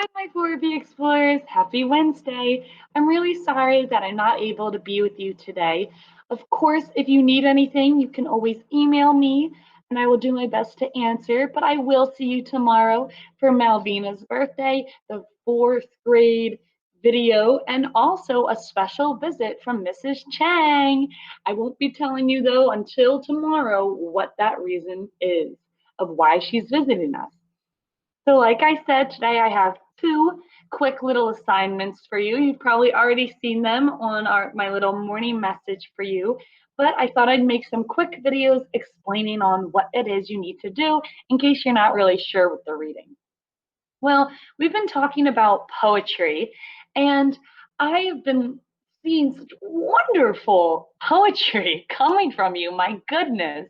Hi, my 4B Explorers. Happy Wednesday. I'm really sorry that I'm not able to be with you today. Of course, if you need anything, you can always email me and I will do my best to answer. But I will see you tomorrow for Malvina's birthday, the fourth grade video, and also a special visit from Mrs. Chang. I won't be telling you, though, until tomorrow what that reason is of why she's visiting us. So like I said, today I have two quick little assignments for you. You've probably already seen them on my little morning message for you, but I thought I'd make some quick videos explaining on what it is you need to do in case you're not really sure what they're reading. Well, we've been talking about poetry, and I have been seeing such wonderful poetry coming from you. My goodness.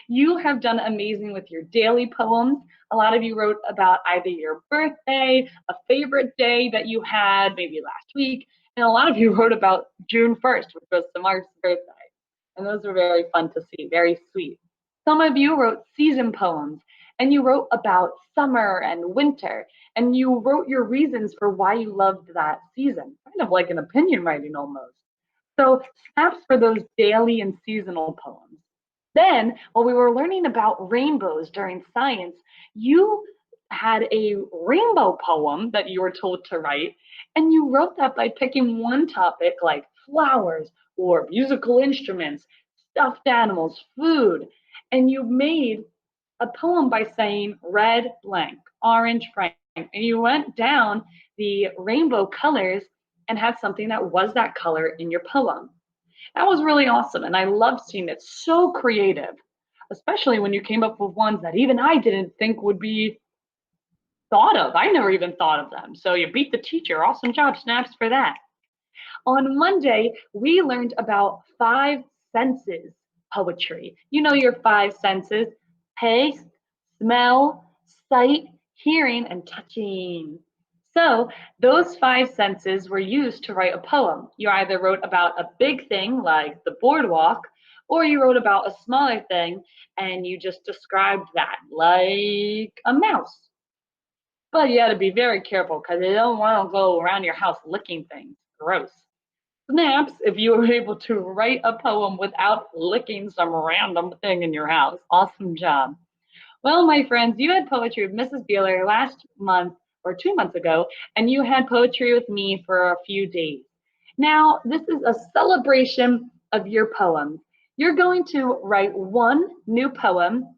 You have done amazing with your daily poems. A lot of you wrote about either your birthday, a favorite day that you had, maybe last week, and a lot of you wrote about June 1st, which was Samar's birthday. And those were very fun to see, very sweet. Some of you wrote season poems, and you wrote about summer and winter, and you wrote your reasons for why you loved that season, kind of like an opinion writing almost. So snaps for those daily and seasonal poems. Then, while we were learning about rainbows during science, you had a rainbow poem that you were told to write, and you wrote that by picking one topic like flowers or musical instruments, stuffed animals, food, and you made a poem by saying red blank, orange blank, and you went down the rainbow colors and had something that was that color in your poem. That was really awesome, and I loved seeing it. So creative, especially when you came up with ones that even I didn't think would be thought of. I never even thought of them. So you beat the teacher. Awesome job, Snaps, for that. On Monday, we learned about five senses poetry. You know your five senses: taste, smell, sight, hearing, and touching. So those five senses were used to write a poem. You either wrote about a big thing like the boardwalk, or you wrote about a smaller thing and you just described that like a mouse. But you had to be very careful because you don't want to go around your house licking things. Gross. Snaps if you were able to write a poem without licking some random thing in your house. Awesome job. Well, my friends, you had poetry with Mrs. Beeler last month or 2 months ago, and you had poetry with me for a few days. Now, this is a celebration of your poems. You're going to write one new poem,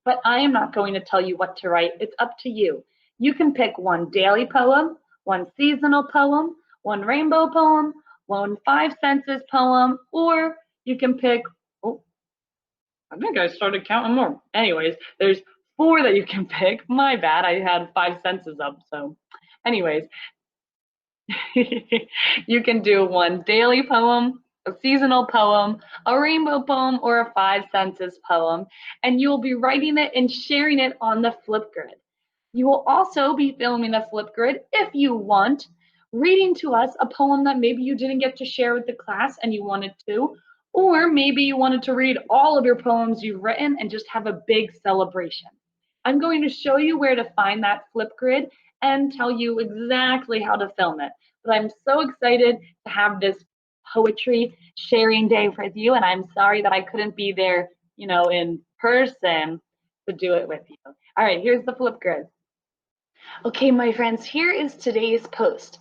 but I am not going to tell you what to write. It's up to you. You can pick one daily poem, one seasonal poem, one rainbow poem, one five senses poem, or you can pick, oh, I think I started counting more. Anyways, there's four that you can pick. My bad, I had five senses up. So, anyways, you can do one daily poem, a seasonal poem, a rainbow poem, or a five senses poem, and you will be writing it and sharing it on the Flipgrid. You will also be filming a Flipgrid if you want, reading to us a poem that maybe you didn't get to share with the class and you wanted to, or maybe you wanted to read all of your poems you've written and just have a big celebration. I'm going to show you where to find that Flipgrid and tell you exactly how to film it. But I'm so excited to have this poetry sharing day with you, and I'm sorry that I couldn't be there, in person to do it with you. All right, here's the Flipgrid. Okay, my friends, here is today's post.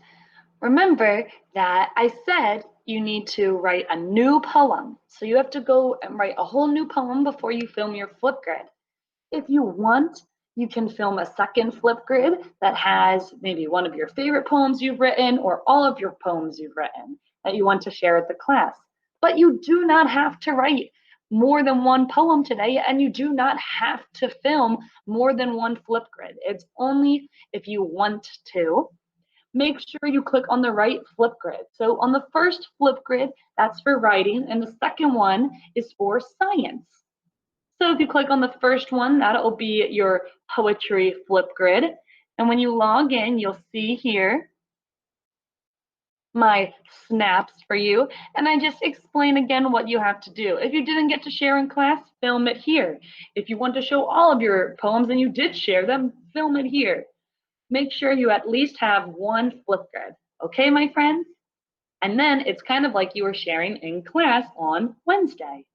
Remember that I said you need to write a new poem. So you have to go and write a whole new poem before you film your Flipgrid. If you want, you can film a second Flipgrid that has maybe one of your favorite poems you've written or all of your poems you've written that you want to share with the class. But you do not have to write more than one poem today, and you do not have to film more than one Flipgrid. It's only if you want to. Make sure you click on the right Flipgrid. So on the first Flipgrid, that's for writing, and the second one is for science. So if you click on the first one, that'll be your poetry Flipgrid. And when you log in, you'll see here my snaps for you. And I just explain again what you have to do. If you didn't get to share in class, film it here. If you want to show all of your poems and you did share them, film it here. make sure you at least have one Flipgrid. Okay, my friends? And then it's kind of like you were sharing in class on Wednesday.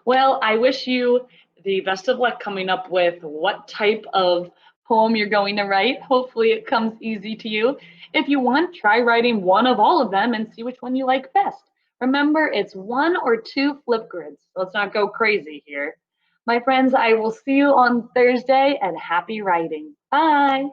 Well, I wish you the best of luck coming up with what type of poem you're going to write. Hopefully, it comes easy to you. If you want, try writing one of all of them and see which one you like best. Remember, it's one or two Flipgrids. So let's not go crazy here. My friends, I will see you on Thursday and happy writing. Bye.